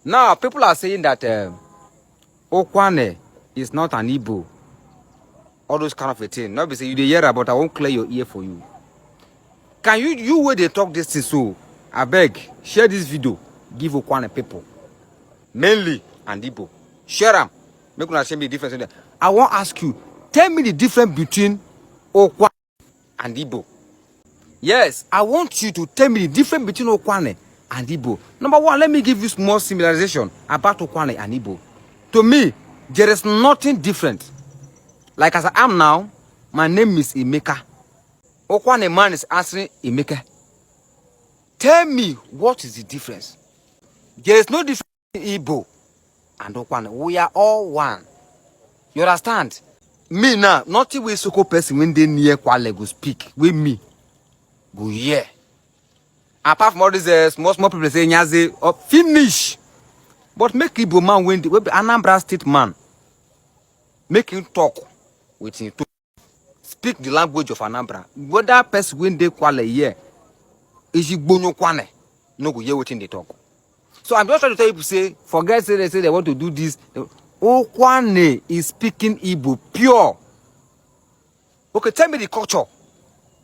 Now, people are saying that Ukwuani is not an Igbo. All those kind of a thing. Not be say you dey hear about, I won't clear your ear for you. Can you where they talk this thing so? I beg, share this video. Give Ukwuani people. Mainly and Igbo. Share them. Make una share me the difference. I want to ask you, tell me the difference between Ukwuani and Igbo. Yes, I want you to tell me the difference between Ukwuani and Igbo. Number one, let me give you small similarization about Ukwuani and Igbo. To me, there is nothing different. Like as I am now, my name is Emeka. Ukwuani man is answering Emeka. Tell me what is the difference? There is no difference in Igbo and Ukwuani. We are all one. You understand? Me now, nothing with Soko person when they near Kwale go speak with me. Go yeah. Apart from all these small people saying Nyaze finish. But make Igbo man when the Anambra State man make him talk with him to speak the language of Anambra. Whether person when they Kwale here is Igbo no Kwane no go hear what they talk. So I'm just trying to tell you, say, forget say they want to do this. Ukwuani is speaking Igbo pure. Okay, tell me the culture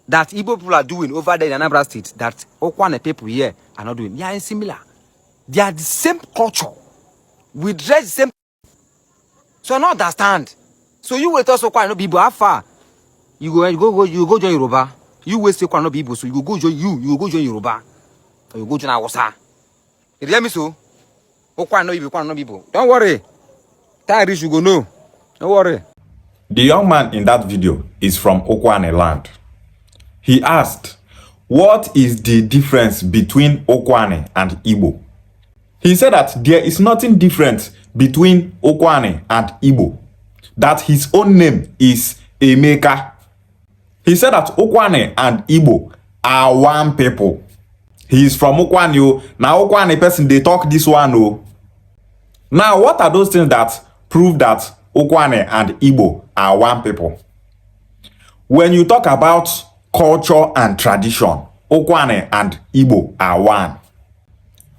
that Igbo people are doing over there in Anambra State that Ukwuani people here are not doing. They are similar. They are the same culture. We dress the same. So I don't understand. So you wait also Ukwuani no be Igbo. How far? You go join Yoruba. You wait say Ukwuani no be Igbo, so you go join Yoruba. Or you go join Hausa. You hear me so? Ukwuani no be Igbo. Don't worry. Time reach you go know. Don't worry. The young man in that video is from Ukwuani land. He asked, what is the difference between Ukwuani and Igbo? He said that there is nothing different between Ukwuani and Igbo. That his own name is Emeka. He said that Ukwuani and Igbo are one people. He is from Ukwuani. Now Ukwuani person, they talk this one. Now, what are those things that prove that Ukwuani and Igbo are one people? When you talk about culture and tradition, Ukwuani and Igbo are one.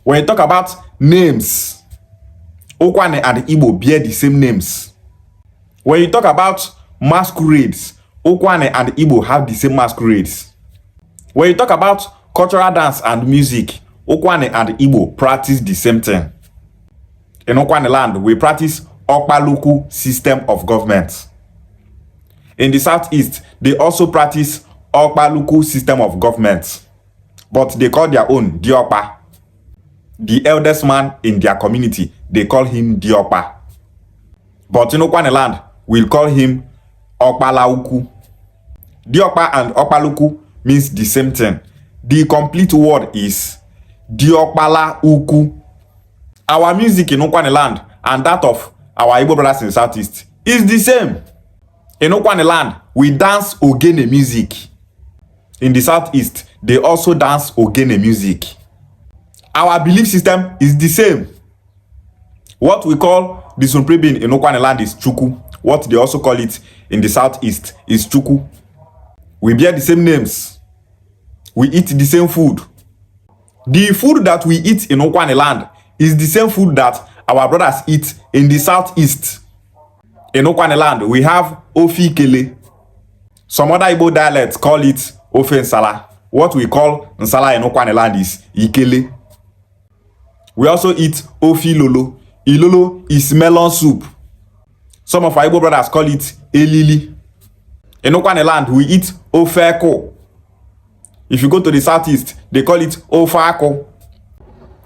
When you talk about names, Ukwuani and Igbo bear the same names. When you talk about masquerades, Ukwuani and Igbo have the same masquerades. When you talk about cultural dance and music, Ukwuani and Igbo practice the same thing. In Ukwuani land, we practice Okpaluku system of government. In the southeast, they also practice Okpaluku system of government. But they call their own Diokpa. The eldest man in their community, they call him Diokpa. But in Ukwuani land, we'll call him Okpalauku. Diokpa and Okpaluku means the same thing. The complete word is Diokpalauku. Our music in Ukwuani land and that of our Igbo brothers in the southeast is the same. In Ukwuani land, we dance Ogene music. In the southeast, they also dance Ogene music. Our belief system is the same. What we call the supreme being in Ukwuani land is Chukwu. What they also call it in the southeast is Chukwu. We bear the same names. We eat the same food. The food that we eat in Ukwuani land is the same food that our brothers eat in the southeast. In Ukwuani land, we have Ofi Kele. Some other Igbo dialects call it Ofe Nsala. What we call Nsala in Ukwuani land is Ikele. We also eat Ofi Lolo. Ilolo is melon soup. Some of our Igbo brothers call it Elili. In Ukwuani land, we eat Ofeko. If you go to the southeast, they call it Ofako.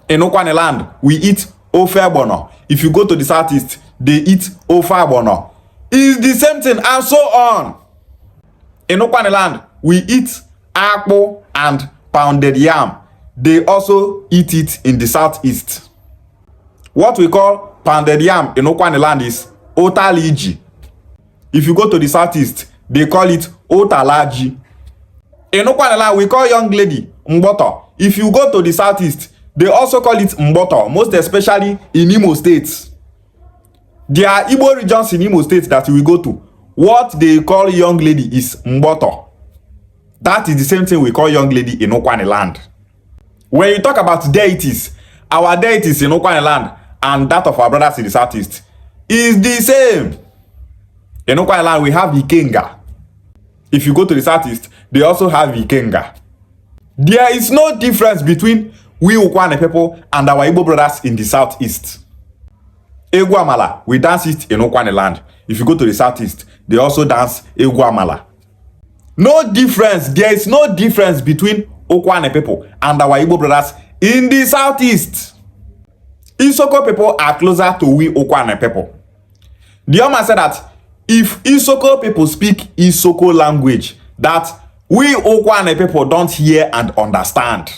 In Ukwuani land, we eat Ofebono. If you go to the southeast, they eat Ofebono. It's the same thing and so on. In Ukwuani land, we eat Akpo and pounded yam. They also eat it in the southeast. What we call pounded yam in Ukwuani land is Otaliji. If you go to the southeast, they call it Otalaji. In Ukwuani land, we call young lady Mboto. If you go to the southeast, they also call it Mboto, most especially in Imo State. There are Igbo regions in Imo State that we go to. What they call young lady is Mboto. That is the same thing we call young lady in Ukwuani land. When you talk about deities, our deities in Ukwuani land and that of our brothers in the southeast is the same. In Ukwuani land, we have Ikenga. If you go to the southeast, they also have Ikenga. There is no difference between we Ukwuani people and our Igbo brothers in the southeast. Egwu Amala, we dance it in Ukwuani land. If you go to the southeast, they also dance Egwu Amala. No difference. There is no difference between Ukwuani people and our Igbo brothers in the southeast. Isoko people are closer to we Ukwuani people. Anioma said that if Isoko people speak Isoko language, that we Ukwuani people don't hear and understand.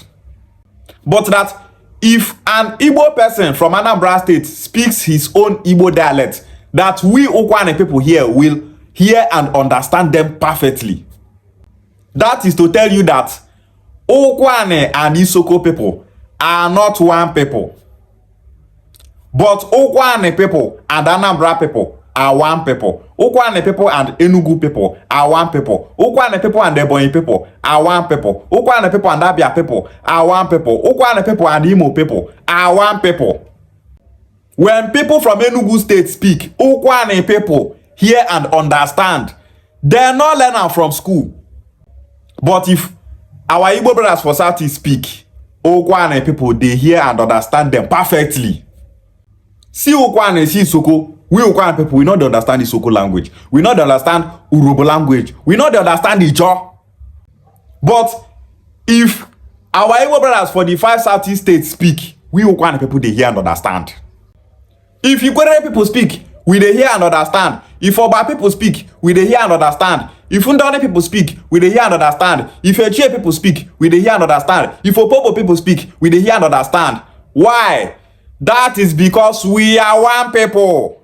But that if an Igbo person from Anambra State speaks his own Igbo dialect, that we Ukwuani people here will hear and understand them perfectly. That is to tell you that Ukwuani and Isoko people are not one people. But Ukwuani people and Anambra people are one people. Ukwuani people and Enugu people are one people. Ukwuani people and Ebonyi people are one people. Ukwuani people and Abia people are one people. Ukwuani people and Imo people are one people. When people from Enugu state speak, Ukwuani people hear and understand. They not learn am from school. But if our Igbo brothers for Southeast speak, Ukwuani people, they hear and understand them perfectly. See Ukwuani, see Isoko. We Ukwuani people, we not understand the Isoko language. We not understand Urobo language. We not understand Ijaw. But if our Igbo brothers for the 5 Southeast states speak, we Ukwuani people, they hear and understand. If Ikwere people speak, we they hear and understand. If Oba people speak, we they hear and understand. If Undone people speak, we they hear and understand. If Echie people speak, we they hear and understand. If Opobo people speak, we they hear and understand. Why? That is because we are one people.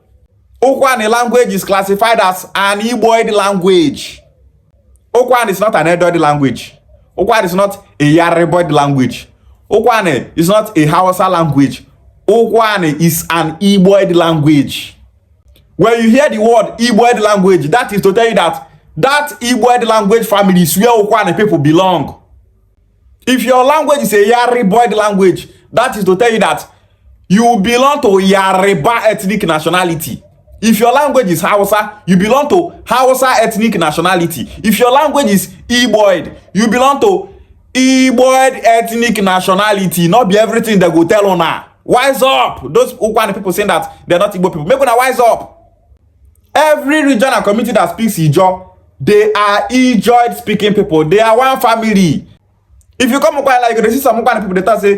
Ukwuani language is classified as an Igboid language. Ukwuani is not an Edoid language. Ukwuani is not a Yareboid language. Ukwuani is not a Hausa language. Ukwuani is an Igboid language. When you hear the word Igboid language, that is to tell you that that Igboid language family is where Ukwuani people belong. If your language is a Yareboid language, that is to tell you that you belong to Yoruba ethnic nationality. If your language is Hausa, you belong to Hausa ethnic nationality. If your language is Igboid, you belong to Igboid ethnic nationality. Not be everything they go tell on now. Wise up. Those Ukwuani people saying that they're not Igbo people. Make una wise up. Every region and community that speaks Ijaw, they are Ijaw speaking people. They are one family. If you come Ukwuani, like you see some Ukwuani people, they talk say,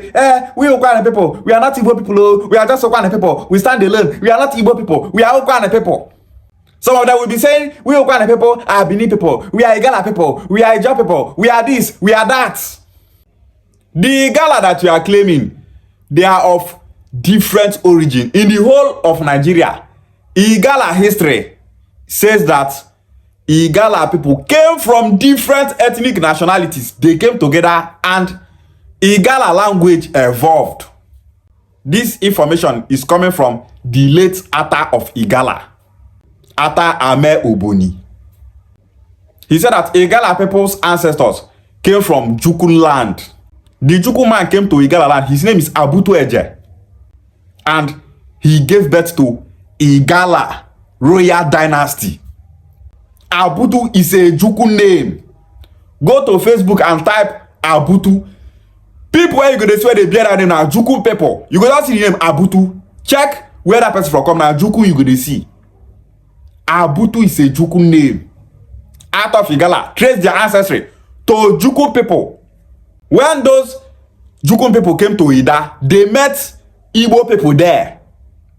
we Ukwuani people, we are not Igbo people, oh. We are just Ukwuani people. We stand alone. We are not Igbo people. We are Ukwuani people. Some of them will be saying, we Ukwuani people are Benin people. We are Igala people. We are Ijaw people. We are this. We are that. The Igala that you are claiming, they are of different origin. In the whole of Nigeria, Igala history says that Igala people came from different ethnic nationalities. They came together and Igala language evolved. This information is coming from the late Ata of Igala, Ata Ame Oboni. He said that Igala people's ancestors came from Jukun land. The Jukun man came to Igala land. His name is Abutu Eje. And he gave birth to Igala royal dynasty. Abutu is a Jukun name. Go to Facebook and type Abutu. People where you go to swear they bear that name now Jukun people. You go to see the name Abutu. Check where that person from come now. Jukun you go to see. Abutu is a Jukun name. Out of Igala, trace their ancestry to Jukun people. When those Jukun people came to Ida, they met Igbo people there.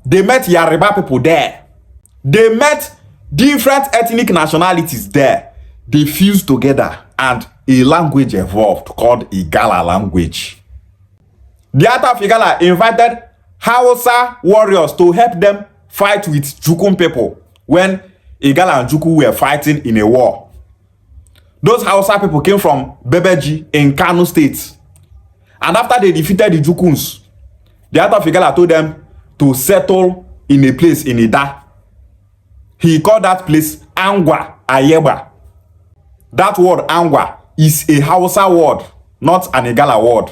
They met Yoruba people there. They met different ethnic nationalities there. They fused together and a language evolved called Igala language. The Ata of Igala invited Hausa warriors to help them fight with Jukun people when Igala and Juku were fighting in a war. Those Hausa people came from Bebeji in Kano State. And after they defeated the Jukuns, the Ata of Igala told them to settle in a place in Ida. He called that place Angwa Ayeba. That word Angwa is a Hausa word, not an Igala word.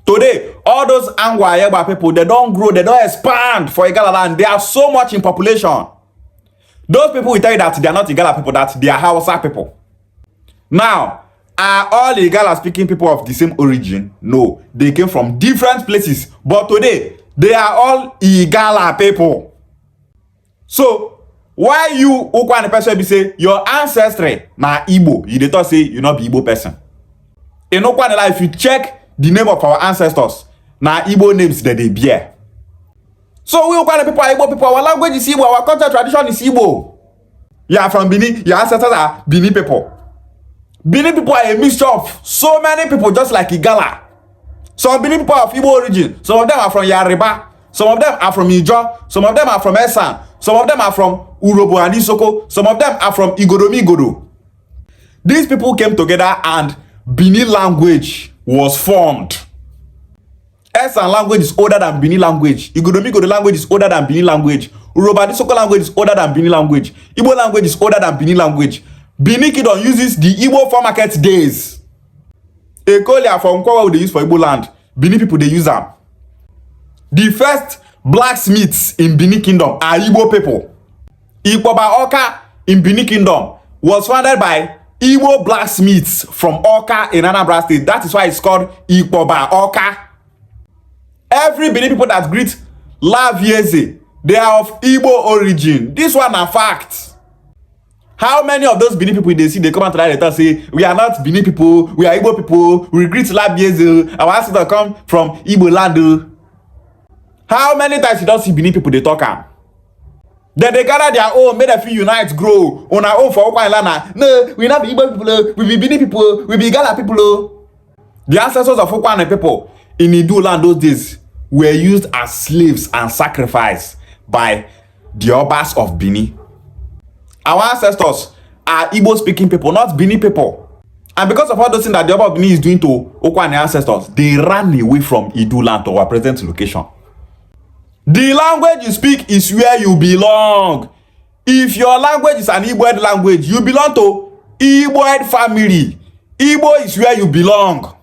Today, all those Angwa Yegba people, they don't grow, they don't expand for Igala land. They are so much in population. Those people will tell you that they are not Igala people, that they are Hausa people. Now, are all Igala speaking people of the same origin? No, they came from different places. But today, they are all Igala people. So, why you Ukwuani person be say your ancestry na Igbo? You dey talk say you not be Igbo person. In Ukwuani, if you check the name of our ancestors, na Igbo names that they bear. So we Ukwuani people are Igbo people. Our language is Igbo. Our culture tradition is Igbo. You are from Benin. Your ancestors are Benin people. Benin people are a mixture of so many people, just like Igala. Some Benin people are of Igbo origin. Some of them are from Yariba. Some of them are from Ijo. Some of them are from Esan. Some of them are from Urobo and Isoko. Some of them are from Igodomi. These people came together and Benin language was formed. Esan language is older than Benin language. Igodomi language is older than Benin language. Urobo and Isoko language is older than Benin language. Igbo language is older than Benin language. Benin Kingdom uses the Igbo for market days. Ekolia from Nkwawa they use for Igbo land. Benin people they use them. The first blacksmiths in Benin Kingdom are Igbo people. Ikpoba Oka in Benin Kingdom was founded by Igbo blacksmiths from Oka in Anambra State. That is why it's called Ikpoba Oka. Every Benin people that greet Lavieze, they are of Igbo origin. This one a fact. How many of those Benin people they see they come out to that and say we are not Benin people, we are Igbo people, we greet Lavieze, our ancestors come from Igbo land. How many times you don't see Benin people they talk am? Then they gather their own, make them feel unite, grow on our own for Ukwuani land. No, we not be Igbo people, we be Benin people, we be Igala people. The ancestors of Ukwuani people in Idu land those days were used as slaves and sacrificed by the Obas of Benin. Our ancestors are Igbo speaking people, not Benin people. And because of all those things that the Oba of Benin is doing to Ukwuani ancestors, they ran away from Idu land to our present location. The language you speak is where you belong. If your language is an Igboid language, you belong to Igboid family. Igbo is where you belong.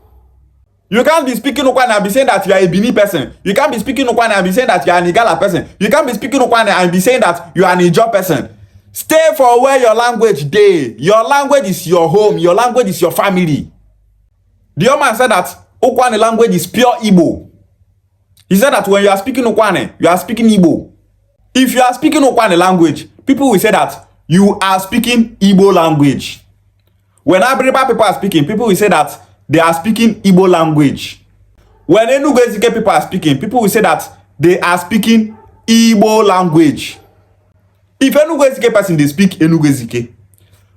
You can't be speaking Ukwuani and be saying that you are a Benin person. You can't be speaking Ukwuani and be saying that you are an Igala person. You can't be speaking Ukwuani and be saying that you are an Ijo person. Stay for where your language dey. Your language is your home. Your language is your family. The old man said that Ukwuani language is pure Igbo. He said that when you are speaking Ukwuani, you are speaking Igbo. If you are speaking Ukwuani language, people will say that you are speaking Igbo language. When Abiriba people are speaking, people will say that they are speaking Igbo language. When Enugu people are speaking, people will say that they are speaking Igbo language. If Enugu person they speak Enugu,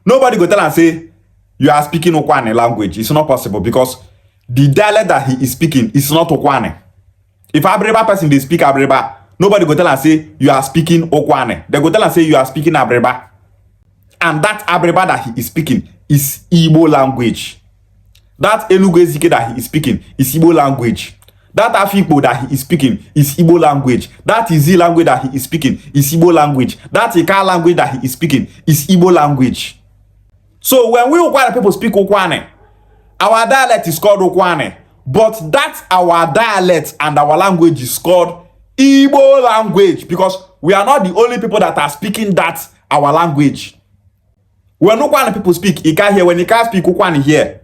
nobody go tell and say you are speaking Ukwuani language. It's not possible because the dialect that he is speaking is not Ukwuani. If Abiriba person they speak Abiriba, nobody go tell and say you are speaking Ukwuani. They go tell and say you are speaking Abiriba. And that Abiriba that he is speaking is Igbo language. That Enugu that he is speaking is Igbo language. That Afikpo that he is speaking is Igbo language. That Izi language that he is speaking is Igbo language. That Ika language that he is speaking is Igbo language. So when we Ukwuani people speak Ukwuani, our dialect is called Ukwuani. But that our dialect and our language is called Igbo language because we are not the only people that are speaking that our language. When Ukwuani people speak, Ika here. When Ika speak, Ukwuani here.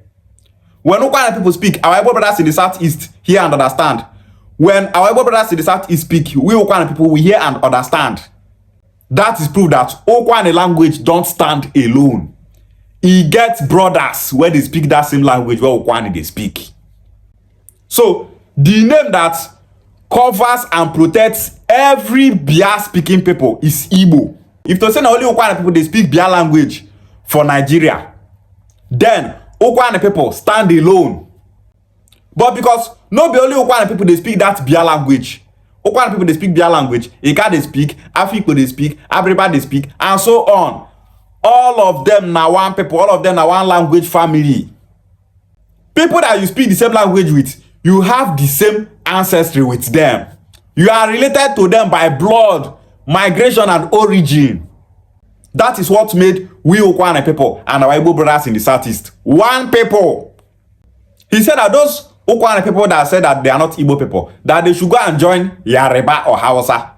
When Ukwuani people speak, our Igbo brothers in the southeast hear and understand. When our Igbo brothers in the southeast speak, we Ukwuani people we hear and understand. That is proof that Ukwuani language don't stand alone. He gets brothers where they speak that same language where Ukwuani they speak. So the name that covers and protects every Bia speaking people is Igbo. If to say na only Ukwuani people they speak Bia language for Nigeria, then Ukwuani people stand alone. But because no be only Ukwuani people they speak that Bia language. Ukwuani people they speak Bia language, Ika they speak, Afikpo they speak, Abiriba they speak, and so on. All of them na one people, all of them na one language family. People that you speak the same language with, you have the same ancestry with them. You are related to them by blood, migration, and origin. That is what made we Ukwuani people and our Igbo brothers in the southeast one people. He said that those Ukwuani people that say that they are not Igbo people, that they should go and join Yoruba or Hausa.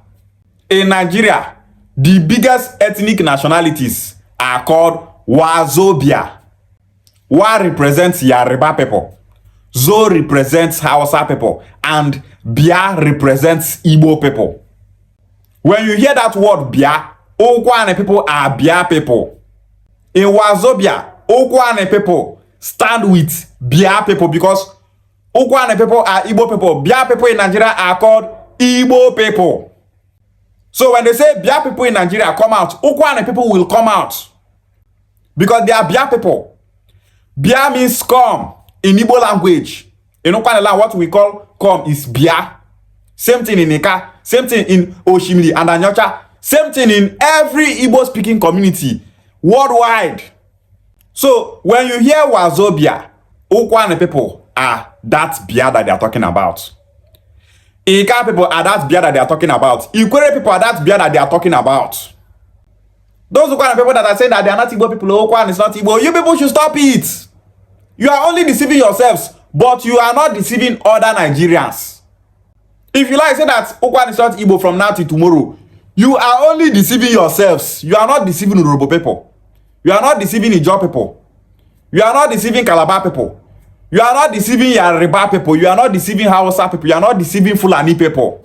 In Nigeria, the biggest ethnic nationalities are called Wazobia. Wa represents Yoruba people, Zo represents Hausa people, and Bia represents Igbo people. When you hear that word Bia, Ukwuani people are Bia people. In Wazobia, Ukwuani people stand with Bia people because Ukwuani people are Igbo people. Bia people in Nigeria are called Igbo people. So when they say Bia people in Nigeria come out, Ukwuani people will come out because they are Bia people. Bia means come in Igbo language. In Ukwuani land, what we call come is Bia. Same thing in Ika, same thing in Oshimili and Anyocha, same thing in every Igbo speaking community worldwide. So when you hear Wazobia, Ukwuani people are that Bia that they are talking about. Ika people are that Bia that they are talking about. Ikwere people are that Bia that they are talking about. Those Ukwuani people that are saying that they are not Igbo people, Ukwuani is not Igbo, you people should stop it. You are only deceiving yourselves, but you are not deceiving other Nigerians. If you like say that Ukwuani is not Igbo from now till tomorrow, you are only deceiving yourselves. You are not deceiving Urobo people. You are not deceiving Ijaw people. You are not deceiving Calabar people. You are not deceiving Yoruba people. You are not deceiving Hausa people. You are not deceiving Fulani people.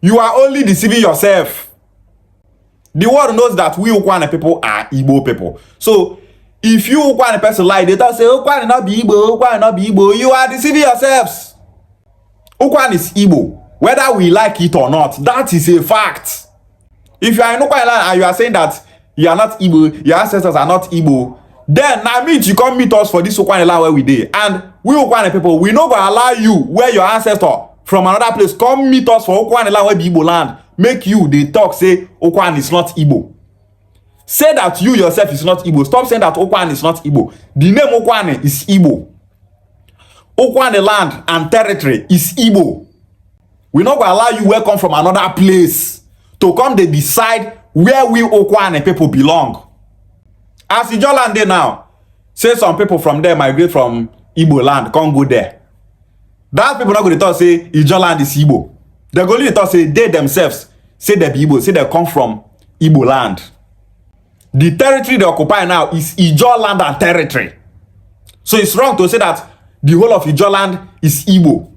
You are only deceiving yourself. The world knows that we Ukwuani people are Igbo people. So, if you Ukwuani person lie, they don't say, Ukwuani not be Igbo, Ukwuani not be Igbo. You are deceiving yourselves. Ukwuani is Igbo. Whether we like it or not, that is a fact. If you are in Ukwuani land and you are saying that you are not Igbo, your ancestors are not Igbo, then now meet you come meet us for this Ukwuani land where we dey. And we Ukwuani people, we no go allow you where your ancestor from another place come meet us for Ukwuani land where be Igbo land. Make you they talk say Ukwuani is not Igbo. Say that you yourself is not Igbo. Stop saying that Ukwuani is not Igbo. The name Ukwuani is Igbo. Ukwuani land and territory is Igbo. We not gonna allow you where come from another place to come they decide where we Ukwuani people belong. As Ijaw land dey now, say some people from there migrate from Igbo land, come go there. That people not going to talk say Ijaw land is Igbo. They go only talk say they themselves say they be Igbo, say they come from Igbo land. The territory they occupy now is Ijaw land and territory. So it's wrong to say that the whole of Ijaw land is Igbo.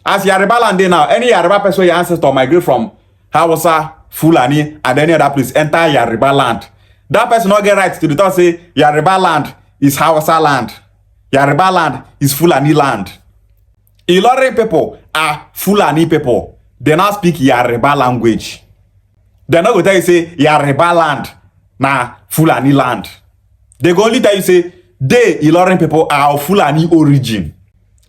As Yoruba land dey now, any Yoruba person your ancestor migrate from Hausa, Fulani, and any other place enter Yoruba land. That person not get right to the talk say Yoruba land is Hausa land. Yoruba land is Fulani land. Ilorin people are Fulani people. They now speak Yoruba language. They not go tell you say Yoruba land na Fulani land. They go only tell you say they Ilorin people are of Fulani origin.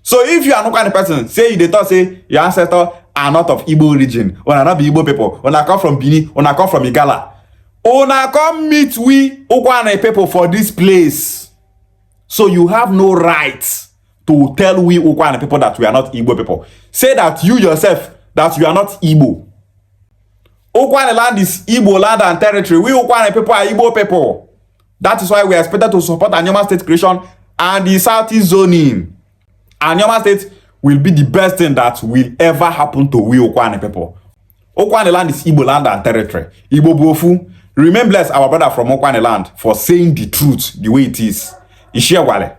So if you are no kind of person, say you dey talk say your ancestors are not of Igbo origin, or not be Igbo people, or come from Benin, or come from Igala, or come meet we Ukwuani people for this place. So you have no right to tell we Ukwuani people that we are not Igbo people. Say that you yourself that you are not Igbo. Ukwuani land is Igbo land and territory. We Ukwuani people are Igbo people. That is why we are expected to support Anioma state creation and the Southeast zoning. Anioma state will be the best thing that will ever happen to we Ukwuani people. Ukwuani land is Igbo land and territory. Igbo Bofu. Remain blessed, our brother from Ukwuani land, for saying the truth the way it is. Ishiawale.